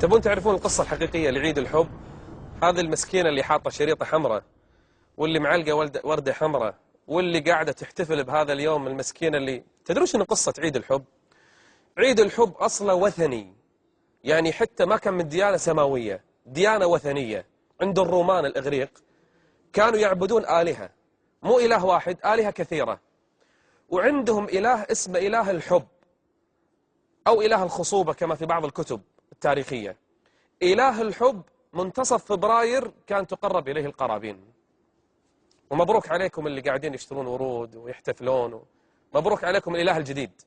تبون تعرفون القصة الحقيقية لعيد الحب؟ هذه المسكينة اللي حاطة شريطة حمراء، واللي معلقة وردة حمراء، واللي قاعدة تحتفل بهذا اليوم، المسكينة اللي تدرون شنو قصة عيد الحب؟ عيد الحب أصله وثني، يعني حتى ما كان من ديانة سماوية، ديانة وثنية. عند الرومان الإغريق كانوا يعبدون آلهة، مو إله واحد، آلهة كثيرة، وعندهم إله اسمه إله الحب أو إله الخصوبة كما في بعض الكتب التاريخية. إله الحب منتصف فبراير كان تقرب إليه القرابين. ومبروك عليكم اللي قاعدين يشترون ورود ويحتفلون، مبروك عليكم الإله الجديد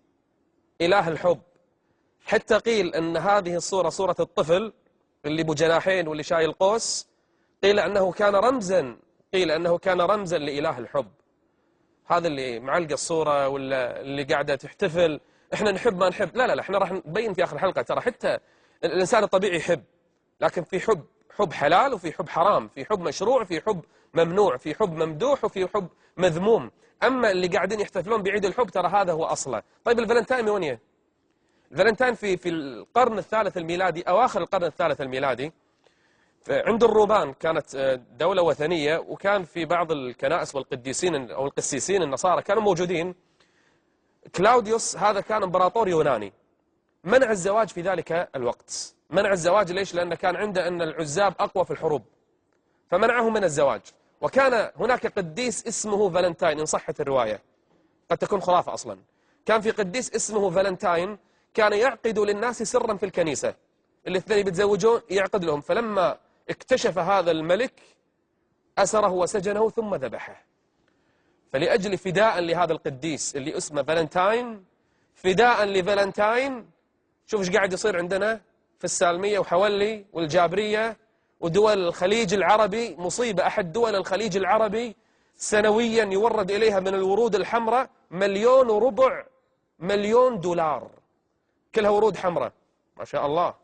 إله الحب. حتى قيل أن هذه الصورة صورة الطفل اللي بجناحين واللي شايل قوس، قيل أنه كان رمزا لإله الحب. هذا اللي معلقة الصورة ولا اللي قاعدة تحتفل، احنا نحب ما نحب، لا احنا راح نبين في آخر الحلقة ترى حتى الإنسان الطبيعي يحب، لكن في حب حلال، وفي حب حرام، في حب مشروع، في حب ممنوع، في حب ممدوح، وفي حب مذموم. أما اللي قاعدين يحتفلون بعيد الحب ترى هذا هو أصله. طيب الفالنتاين وين؟ الفالنتاين في القرن الثالث الميلادي، أواخر القرن الثالث الميلادي. عند الرومان كانت دولة وثنية، وكان في بعض الكنائس والقديسين أو القسيسين النصارى كانوا موجودين. كلاوديوس هذا كان امبراطور يوناني، منع الزواج في ذلك الوقت. منع الزواج ليش؟ لأن كان عنده أن العزاب أقوى في الحروب، فمنعهم من الزواج. وكان هناك قديس اسمه فالنتاين، إن صحت الرواية، قد تكون خرافة أصلا. كان في قديس اسمه فالنتاين كان يعقد للناس سرا في الكنيسة، الاثنين بيتزوجون يعقد لهم. فلما اكتشف هذا الملك أسره وسجنه ثم ذبحه. فلأجل فداء لهذا القديس اللي اسمه فالنتاين، فداء لفالنتاين، شوف ايش قاعد يصير عندنا في السالمية وحولي والجابرية ودول الخليج العربي. مصيبة، أحد دول الخليج العربي سنويا يورد إليها من الورود الحمراء 1.4 مليون دولار، كلها ورود حمراء ما شاء الله.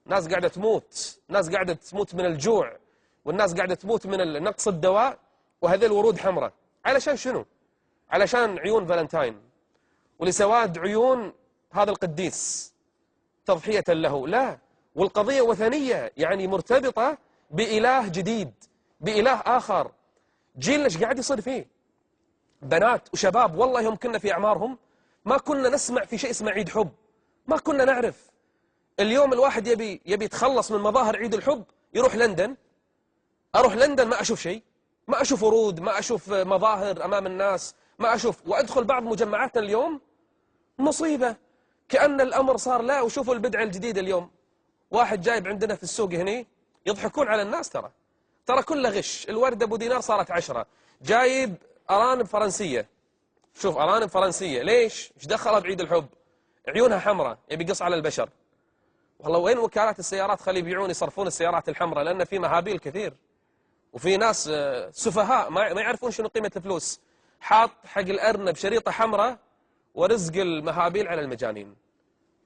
ناس قاعدة تموت، ناس قاعدة تموت من الجوع، والناس قاعدة تموت من نقص الدواء، وهذه الورود حمراء. علشان شنو؟ علشان عيون فالنتاين ولسواد عيون هذا القديس، تضحية له. لا، والقضية وثنية، يعني مرتبطة بإله جديد، بإله آخر. جيلنا ايش قاعد يصير فيه؟ بنات وشباب والله يوم كنا في أعمارهم ما كنا نسمع في شيء اسمه عيد حب، ما كنا نعرف. اليوم الواحد يبي يتخلص من مظاهر عيد الحب، يروح لندن. أروح لندن ما أشوف شيء، ما أشوف ورود، ما أشوف مظاهر أمام الناس، ما أشوف. وأدخل بعض مجمعاتنا اليوم مصيبة، كأن الأمر صار لا. وشوفوا البدعة الجديدة اليوم، واحد جايب عندنا في السوق هني، يضحكون على الناس. ترى كله غش. الوردة أبو دينار صارت 10. جايب أرانب فرنسية، شوف أرانب فرنسية، ليش؟ إيش دخلها بعيد الحب؟ عيونها حمراء، يبي يقص على البشر. والله وين وكالات السيارات؟ خلي يبيعون يصرفون السيارات الحمراء، لأن في مهابيل كثير، وفي ناس سفهاء ما يعرفون شنو قيمة الفلوس. حاط حق الأرنب شريطة حمراء، ورزق المهابيل على المجانين.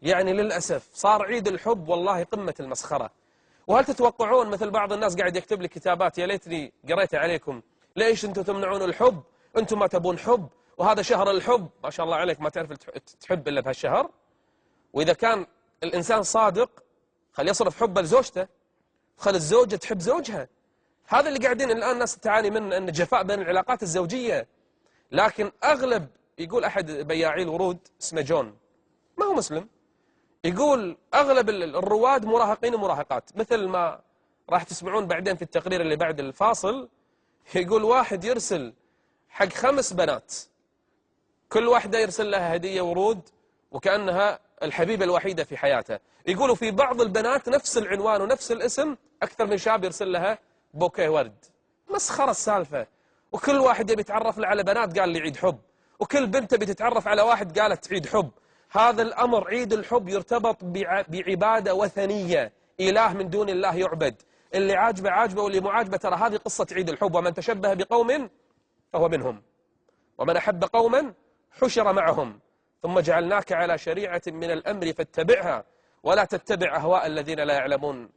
يعني للأسف صار عيد الحب والله قمة المسخرة. وهل تتوقعون مثل بعض الناس قاعد يكتب لي كتابات، يا ليتني قريتها عليكم، ليش أنتم تمنعون الحب؟ أنتم ما تبون حب، وهذا شهر الحب. ما شاء الله عليك، ما تعرف تحب إلا بهالشهر. وإذا كان الإنسان صادق خل يصرف حبه لزوجته، خل الزوجة تحب زوجها. هذا اللي قاعدين الآن الناس تعاني منه، أن جفاء بين العلاقات الزوجية. لكن أغلب، يقول أحد بياعي الورود اسمه جون، ما هو مسلم، يقول أغلب الرواد مراهقين ومراهقات، مثل ما راح تسمعون بعدين في التقرير اللي بعد الفاصل. يقول واحد يرسل حق 5 بنات، كل واحدة يرسل لها هدية ورود وكأنها الحبيبة الوحيدة في حياته. يقولوا في بعض البنات نفس العنوان ونفس الاسم، أكثر من شاب يرسل لها بوكيه ورد. مسخرة السالفة. وكل واحد يبي يتعرف على بنات قال لي عيد حب، وكل بنت تبي تتعرف على واحد قالت عيد حب. هذا الأمر عيد الحب يرتبط بعبادة وثنية، إله من دون الله يعبد. اللي عاجبه عاجبه، واللي مو عاجبه ترى هذه قصة عيد الحب. ومن تشبه بقوم فهو منهم، ومن أحب قوما حشر معهم، ثم جعلناك على شريعة من الأمر فاتبعها ولا تتبع أهواء الذين لا يعلمون.